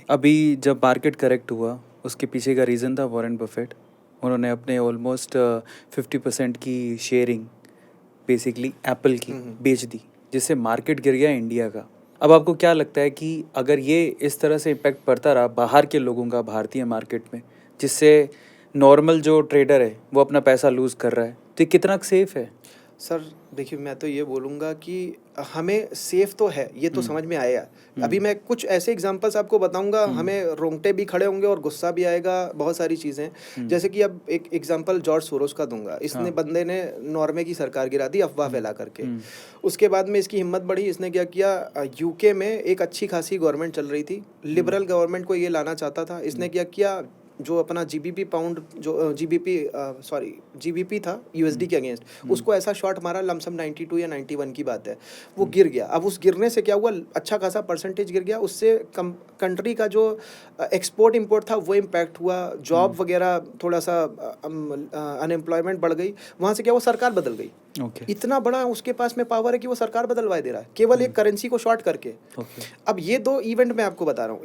अभी जब market correct हुआ उसके पीछे का रीज़न था वॉरेन बफेट। उन्होंने अपने ऑलमोस्ट 50% की शेयरिंग बेसिकली एप्पल की बेच दी, जिससे मार्केट गिर गया इंडिया का। अब आपको क्या लगता है कि अगर ये इस तरह से इम्पैक्ट पड़ता रहा बाहर के लोगों का भारतीय मार्केट में, जिससे नॉर्मल जो ट्रेडर है वो अपना पैसा लूज़ कर रहा है, तो ये कितना सेफ है? सर देखिए, मैं तो ये बोलूँगा कि हमें सेफ तो है, ये तो समझ में आया। अभी मैं कुछ ऐसे एग्जांपल्स आपको बताऊँगा, हमें रोंगटे भी खड़े होंगे और गुस्सा भी आएगा, बहुत सारी चीज़ें। जैसे कि अब एक एग्जांपल जॉर्ज सोरोस का दूंगा। इसने बंदे ने नॉर्वे की सरकार गिरा दी अफवाह फैला करके। उसके बाद में इसकी हिम्मत बढ़ी, इसने क्या किया, यूके में एक अच्छी खासी गवर्नमेंट चल रही थी, लिबरल गवर्नमेंट को ये लाना चाहता था। इसने क्या किया, जो अपना जीबीपी पाउंड, जो जीबीपी था यूएसडी के अगेंस्ट, उसको ऐसा शॉट मारा, लमसम 92 या 91 की बात है, वो गिर गया। अब उस गिरने से क्या हुआ, अच्छा खासा परसेंटेज गिर गया। उससे कंट्री का जो एक्सपोर्ट इंपोर्ट था वो इम्पैक्ट हुआ, जॉब वगैरह थोड़ा सा अनएम्प्लॉयमेंट बढ़ गई। वहाँ से क्या हुआ, सरकार बदल गई। इतना बड़ा उसके पास में पावर है कि वो सरकार बदलवा दे रहा है केवल एक करेंसी को शॉर्ट करके। अब ये दो इवेंट मैं आपको बता रहा हूँ।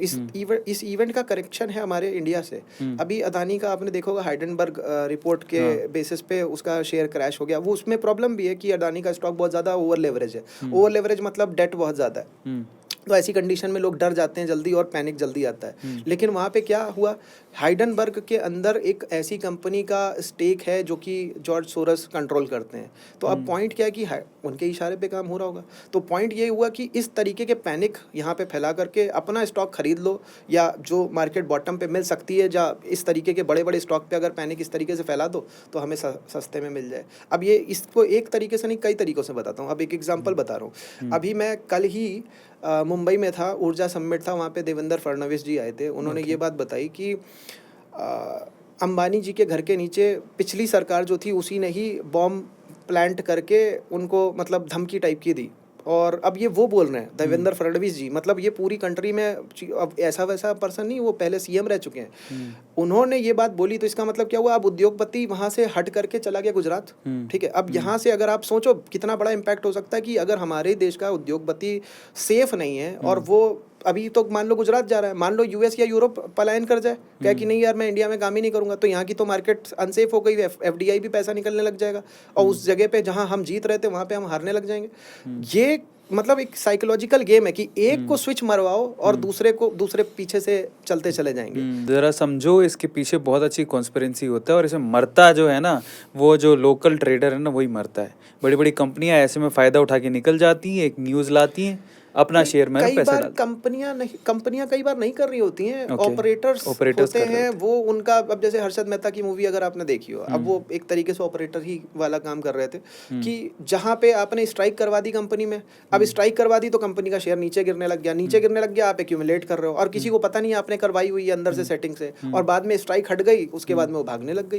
इस इवेंट का करेक्शन है हमारे इंडिया से। अभी अदानी का आपने देखा होगा, हाइडेनबर्ग रिपोर्ट के बेसिस पे उसका शेयर क्रैश हो गया। वो उसमें प्रॉब्लम भी है कि अदानी का स्टॉक बहुत ज़्यादा ओवर लेवरेज है। ओवर लेवरेज मतलब डेट बहुत ज़्यादा है। तो ऐसी कंडीशन में लोग डर जाते हैं जल्दी और पैनिक जल्दी आता है। लेकिन वहाँ पे क्या हुआ, हाइडेनबर्ग के अंदर एक ऐसी कंपनी का स्टेक है जो कि जॉर्ज सोरस कंट्रोल करते हैं। तो अब पॉइंट क्या है कि उनके इशारे पे काम हो रहा होगा। तो पॉइंट ये हुआ कि इस तरीके के पैनिक यहाँ पे फैला करके अपना स्टॉक खरीद लो, या जो मार्केट बॉटम पे मिल सकती है, या इस तरीके के बड़े बड़े स्टॉक पे अगर पैनिक इस तरीके से फैला दो तो हमें सस्ते में मिल जाए। अब ये इसको एक तरीके से नहीं, कई तरीक़ों से बताता हूँ। अब एक एग्जाम्पल बता रहा हूँ। अभी मैं कल ही मुंबई में था, ऊर्जा समिट था, वहाँ पे देवेंद्र फडणवीस जी आए थे। उन्होंने ये बात बताई कि अंबानी जी के घर के नीचे पिछली सरकार जो थी उसी ने ही बॉम्ब प्लांट करके उनको मतलब धमकी टाइप की दी। और अब ये वो बोल रहे हैं देवेंद्र फडणवीस जी, मतलब ये पूरी कंट्री में अब ऐसा वैसा पर्सन नहीं, वो पहले सीएम रह चुके हैं। उन्होंने ये बात बोली तो इसका मतलब क्या हुआ, अब उद्योगपति वहाँ से हट करके चला गया गुजरात। ठीक है, अब यहाँ से अगर आप सोचो कितना बड़ा इम्पैक्ट हो सकता है कि अगर हमारे देश का उद्योगपति सेफ नहीं है और वो अभी तो मान लो गुजरात जा रहा है, मान लो यूएस या यूरोप पलायन कर जाए, क्या कि नहीं यार मैं इंडिया में काम ही नहीं करूंगा, तो यहाँ की तो मार्केट अनसेफ हो गई, एफडीआई भी पैसा निकलने लग जाएगा और उस जगह पे जहाँ हम जीत रहे थे वहाँ पे हम हारने लग जाएंगे। ये मतलब एक साइकोलॉजिकल गेम है कि एक को स्विच मरवाओ और दूसरे पीछे से चलते चले जाएंगे। जरा समझो, इसके पीछे बहुत अच्छी कॉन्स्पिरेंसी होता है और इसमें मरता जो है ना, वो जो लोकल ट्रेडर है ना, वही मरता है। बड़ी बड़ी कंपनियां ऐसे में फ़ायदा उठा के निकल जाती हैं, एक न्यूज़ लाती हैं, अपना शेयर में पैसा डाल। कंपनियां कई बार नहीं कर रही होती हैं, ऑपरेटर्स होते हैं वो, उनका अब जैसे हर्षद मेहता की मूवी अगर आपने देखी हो, अब वो एक तरीके से ऑपरेटर ही वाला काम कर रहे थे कि जहां पे आपने स्ट्राइक करवा दी कंपनी में, अब स्ट्राइक करवा दी तो कंपनी का शेयर नीचे गिरने लग गया, आप एक्यूमुलेट कर रहे हो और किसी को पता नहीं आपने करवाई हुई है अंदर से सेटिंग से, और बाद में स्ट्राइक हट गई, उसके बाद में वो भागने लग गई।